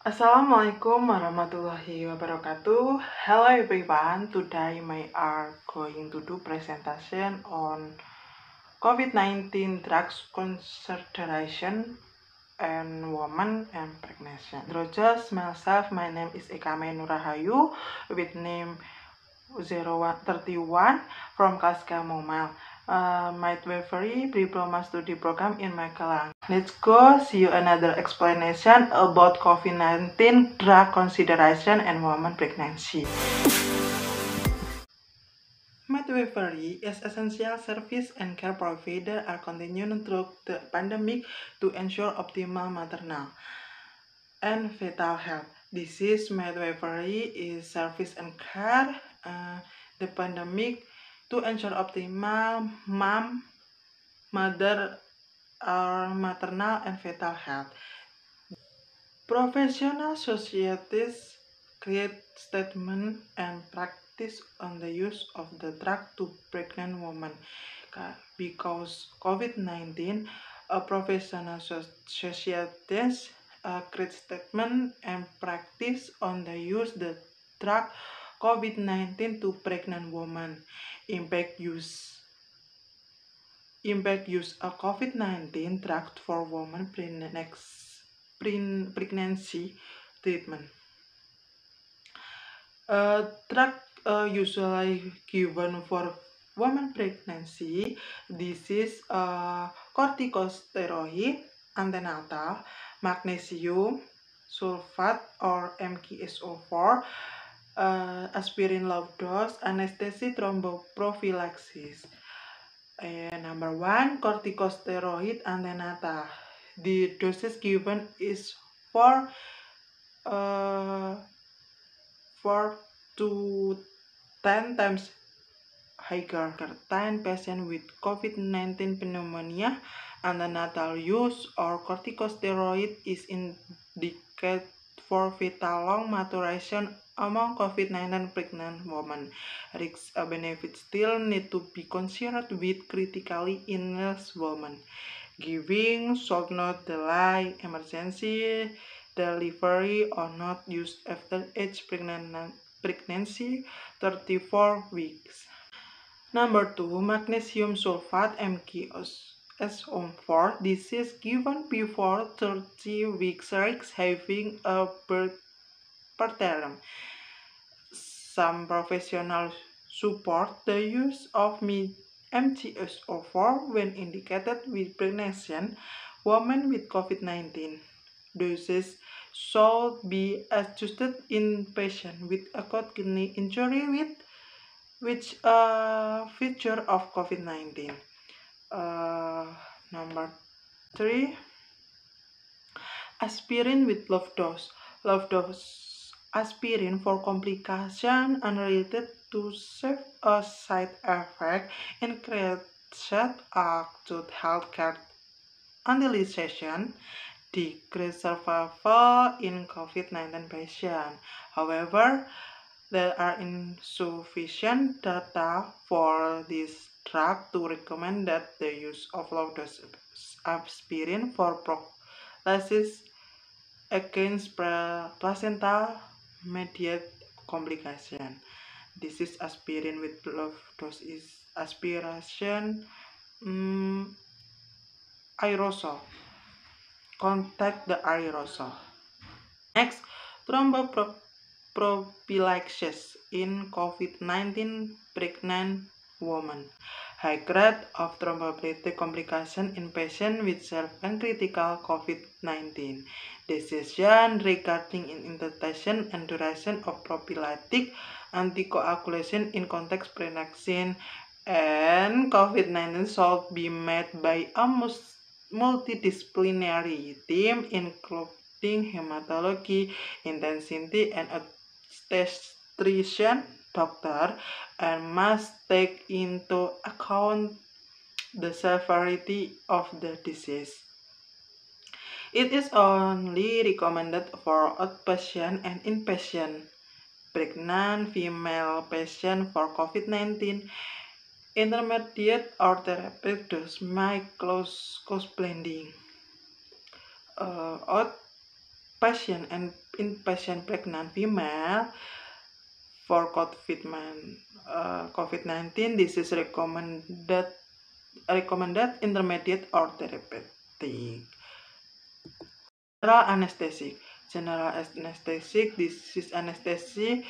Assalamualaikum warahmatullahi wabarakatuh. Hello everyone. Today we are going to do presentation on COVID-19 drugs consideration and women and pregnancy. Introduce myself. My name is Ekame Nurahayu with name 0131 from Kaska Momal. My delivery diploma study program in Magelang. Let's go see you another explanation about COVID-19 drug consideration and woman pregnancy. Midwifery is essential service and care provider are continuing through the pandemic to ensure optimal maternal and fetal health. Disease midwifery is service and care the pandemic to ensure optimal mother or maternal and fetal health. Professional societies create statement and practice on the use of the drug to pregnant women. Because COVID-19, professional societies create statement and practice on the use the drug COVID-19 to pregnant women. Impact use a COVID-19 drug for women pregnancy treatment. Drug usually given for women pregnancy. This is corticosteroid, antenatal, magnesium sulfate or MgSO4, aspirin low dose, anesthesia, thromboprophylaxis. Number 1, corticosteroid antenatal. The dosage given is 4 to 10 times higher. 10 patients with COVID-19 pneumonia, antenatal use or corticosteroid is indicated for fetal long maturation among COVID-19 pregnant women. Risks and benefits still need to be considered with critically ill women. Giving should not delay emergency delivery or not used after age pregnancy 34 weeks. Number 2, magnesium sulfate MgSO4. This is given before 30 weeks, risks having a birth pattern. Some professionals support the use of MgSO4 when indicated with pregnant women with COVID-19. Doses should be adjusted in patients with acute kidney injury which feature of COVID-19. Number 3, aspirin with low dose. Low dose aspirin for complication unrelated to a side effect increased acute healthcare utilization, decreased survival in COVID-19 patients. However, there are insufficient data for this drug to recommend that the use of low-dose aspirin for prophylaxis against placenta-mediated complication. This is aspirin with low dose is aspiration aerosol. Contact the aerosol. Next, thromboprophylaxis in COVID-19 pregnant women. High grade of thromboembolic complication in patients with severe and critical COVID-19. Decision regarding intention and duration of prophylactic anticoagulation in context pregnancy and COVID-19 should be made by a multidisciplinary team including hematology, intensity, and obstetrician doctor, and must take into account the severity of the disease. It is only recommended for outpatient and inpatient pregnant female patients for COVID-19. Intermediate or therapeutic dose may cause blending. Outpatient and inpatient pregnant female for COVID-19, this is recommended intermediate or therapeutic. General anesthetic. General anesthetic, this is anesthetic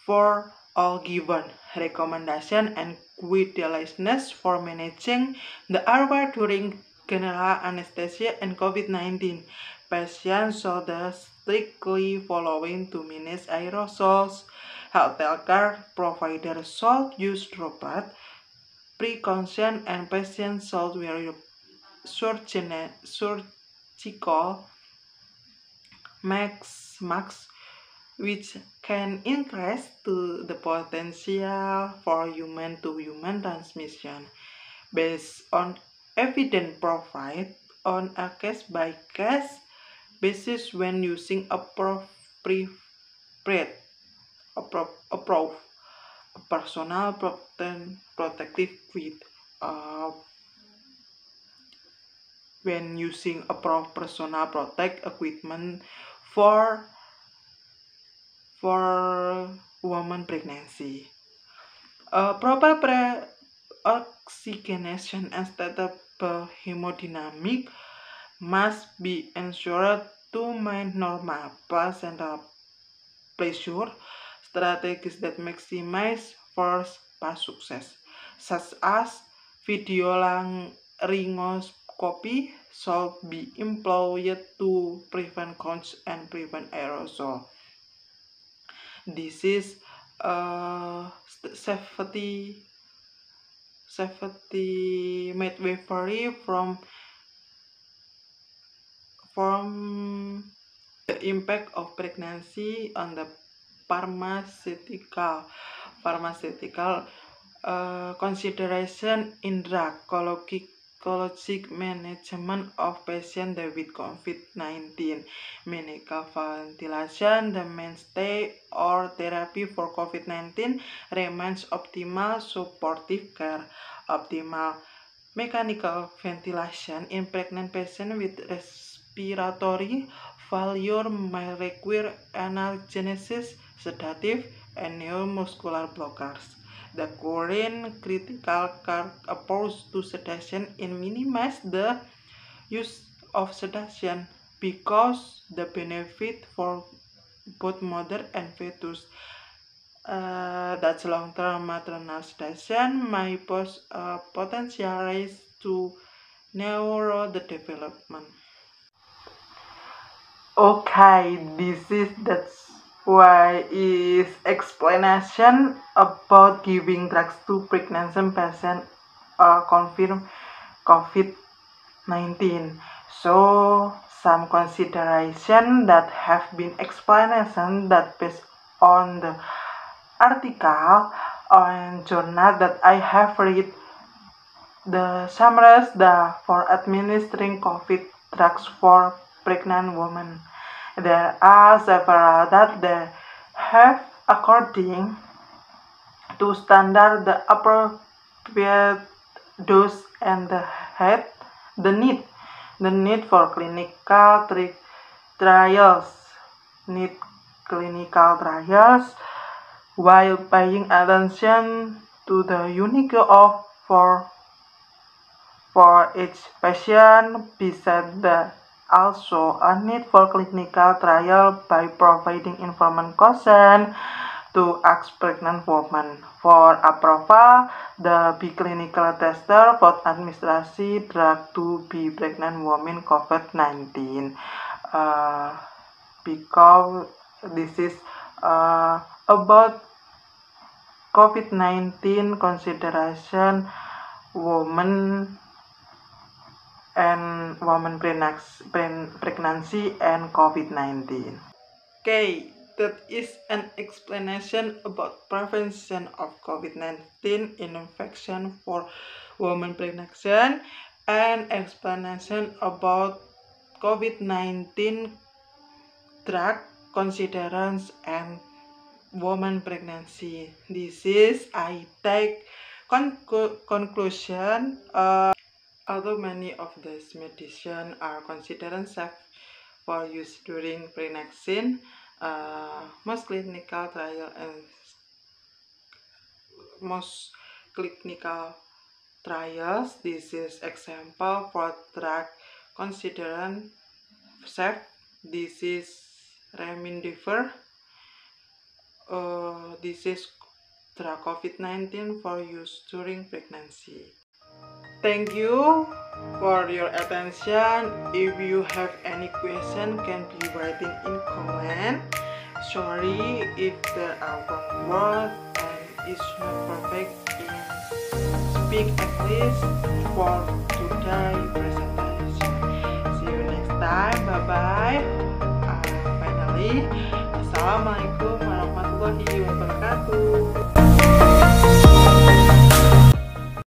for all given recommendation and guidelines for managing the airway during general anesthesia and COVID-19. Patients should strictly following to manage aerosols. Healthcare providers should use droplet precaution and patients should wear surgical masks, which can increase the potential for human-to-human transmission. Based on evidence provided on a case-by-case basis when using appropriate personal protective equipment. When using personal protective equipment for woman pregnancy. Proper oxygenation and stable hemodynamic must be ensured to maintain normal placental pressure. Strategies that maximize first pass success, such as video laryngoscopy, should be employed to prevent coughs and prevent aerosol. This is safety may vary from the impact of pregnancy on the pharmaceutical consideration in drug management of patients with COVID-19. Medical ventilation, the mainstay or therapy for COVID-19, remains optimal supportive care. Optimal mechanical ventilation in pregnant patients with respiratory failure may require analgesia, sedative, and neuromuscular blockers. The current critical care approach to sedation minimizes the use of sedation because the benefit for both mother and fetus. That's long-term maternal sedation may pose a potential risk to neurodevelopment. Okay, that's why is explanation about giving drugs to pregnant patients confirm COVID-19. So some consideration that have been explanation that based on the article on journal that I have read, the summaries for administering COVID drugs for pregnant women. There are several that they have according to standard the appropriate dose and the need for clinical trials while paying attention to the unique of for each patient. Besides the also a need for clinical trial by providing informed consent to ask pregnant women for approval. The clinical tester for administration drug to be pregnant women COVID-19 because this is about COVID-19 consideration women and woman pregnancy and COVID-19. Okay, that is an explanation about prevention of COVID-19 infection for woman pregnancy and explanation about COVID-19 drug considerations and woman pregnancy. This is I take conclusion. Although many of these medicine are considered safe for use during pregnancy, most clinical trials. This is example for drug considered safe. This is remdesivir. This is drug COVID-19 for use during pregnancy. Thank you for your attention. If you have any question, can be writing in comment. Sorry if there are wrong words and it's not perfect in speak English for today presentation. See you next time. Bye bye. Finally, Assalamualaikum warahmatullahi wabarakatuh.